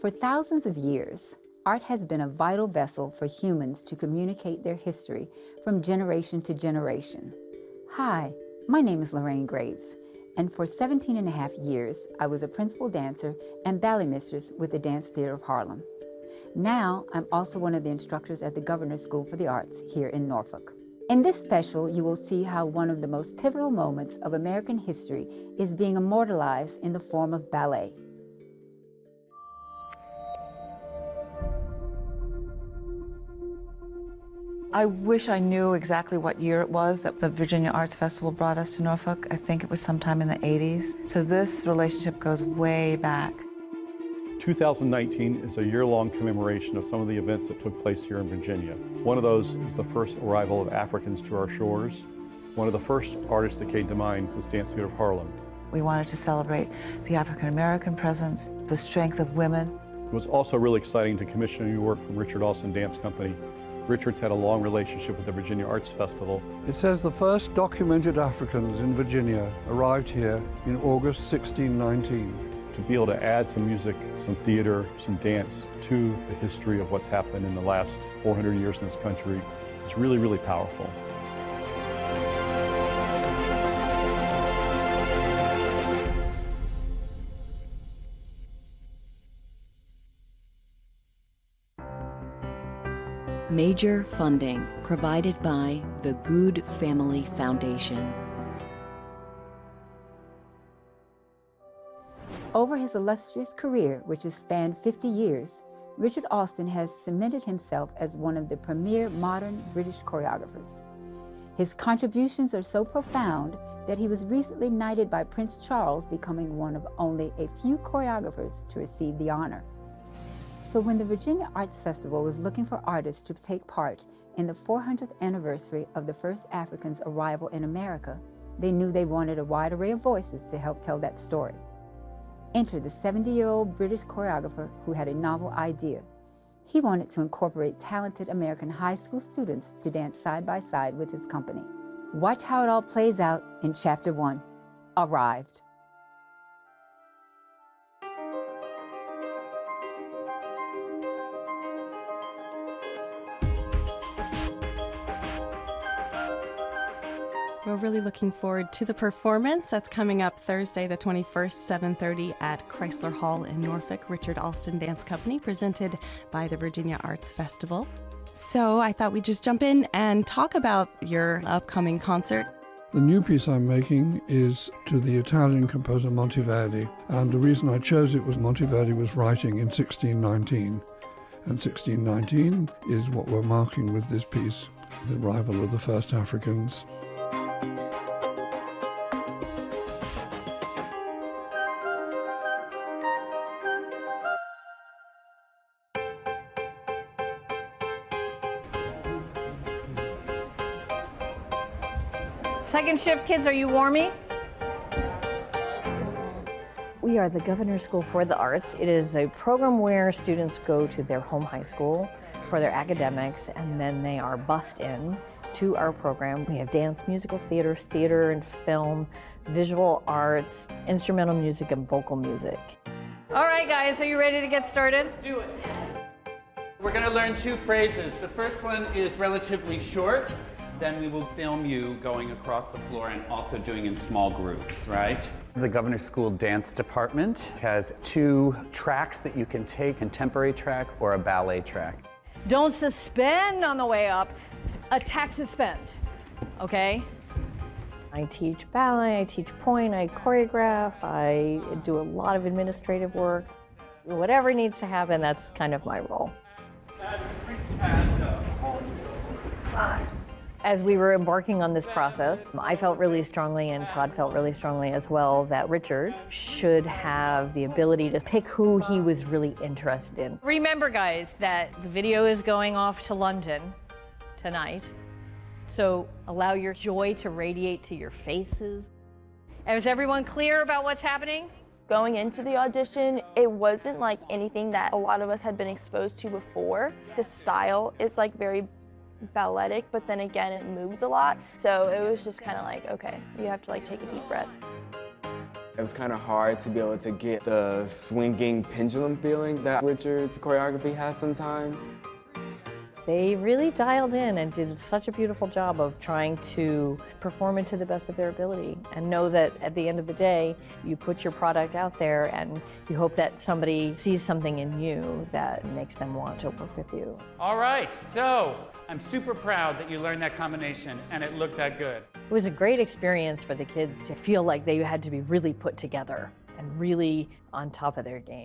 For thousands of years, art has been a vital vessel for humans to communicate their history from generation to generation. Hi, my name is Lorraine Graves, and for 17 and a half years, I was a principal dancer and ballet mistress with the Dance Theater of Harlem. Now, I'm also one of the instructors at the Governor's School for the Arts here in Norfolk. In this special, you will see how one of the most pivotal moments of American history is being immortalized in the form of ballet. I wish I knew exactly what year it was that the Virginia Arts Festival brought us to Norfolk. I think it was sometime in the 80s. So this relationship goes way back. 2019 is a year-long commemoration of some of the events that took place here in Virginia. One of those is the first arrival of Africans to our shores. One of the first artists that came to mind was Dance Theater of Harlem. We wanted to celebrate the African-American presence, the strength of women. It was also really exciting to commission new work from Richard Alston Dance Company. Richard's had a long relationship with the Virginia Arts Festival. It says the first documented Africans in Virginia arrived here in August 1619. To be able to add some music, some theater, some dance to the history of what's happened in the last 400 years in this country is really, really powerful. Major funding provided by the Good Family Foundation. Over his illustrious career, which has spanned 50 years, Richard Alston has cemented himself as one of the premier modern British choreographers. His contributions are so profound that he was recently knighted by Prince Charles, becoming one of only a few choreographers to receive the honor. So when the Virginia Arts Festival was looking for artists to take part in the 400th anniversary of the first Africans' arrival in America, they knew they wanted a wide array of voices to help tell that story. Enter the 70-year-old British choreographer who had a novel idea. He wanted to incorporate talented American high school students to dance side by side with his company. Watch how it all plays out in Chapter 1, Arrived. We're really looking forward to the performance that's coming up Thursday the 21st, 7:30 at Chrysler Hall in Norfolk, Richard Alston Dance Company, presented by the Virginia Arts Festival. So I thought we'd just jump in and talk about your upcoming concert. The new piece I'm making is to the Italian composer Monteverdi, and the reason I chose it was Monteverdi was writing in 1619, and 1619 is what we're marking with this piece, the arrival of the first Africans. Second shift, kids, are you warming? We are the Governor's School for the Arts. It is a program where students go to their home high school for their academics, and then they are bused in to our program. We have dance, musical theater, theater and film, visual arts, instrumental music, and vocal music. All right, guys, are you ready to get started? Let's do it. We're going to learn two phrases. The first one is relatively short. Then we will film you going across the floor and also doing in small groups, right? The Governor's School Dance Department has two tracks that you can take, a contemporary track or a ballet track. Don't suspend on the way up. Attack suspend, okay? I teach ballet, I teach point, I choreograph, I do a lot of administrative work. Whatever needs to happen, that's kind of my role. As we were embarking on this process, I felt really strongly, and Todd felt really strongly as well, that Richard should have the ability to pick who he was really interested in. Remember, guys, that the video is going off to London tonight, so allow your joy to radiate to your faces. Is everyone clear about what's happening? Going into the audition, it wasn't like anything that a lot of us had been exposed to before. The style is like very balletic, but then again it moves a lot, so it was just kind of like, okay, you have to like take a deep breath. It was kind of hard to be able to get the swinging pendulum feeling that Richard's choreography has sometimes. They really dialed in and did such a beautiful job of trying to perform it to the best of their ability and know that at the end of the day, you put your product out there and you hope that somebody sees something in you that makes them want to work with you. All right, so I'm super proud that you learned that combination and it looked that good. It was a great experience for the kids to feel like they had to be really put together and really on top of their game.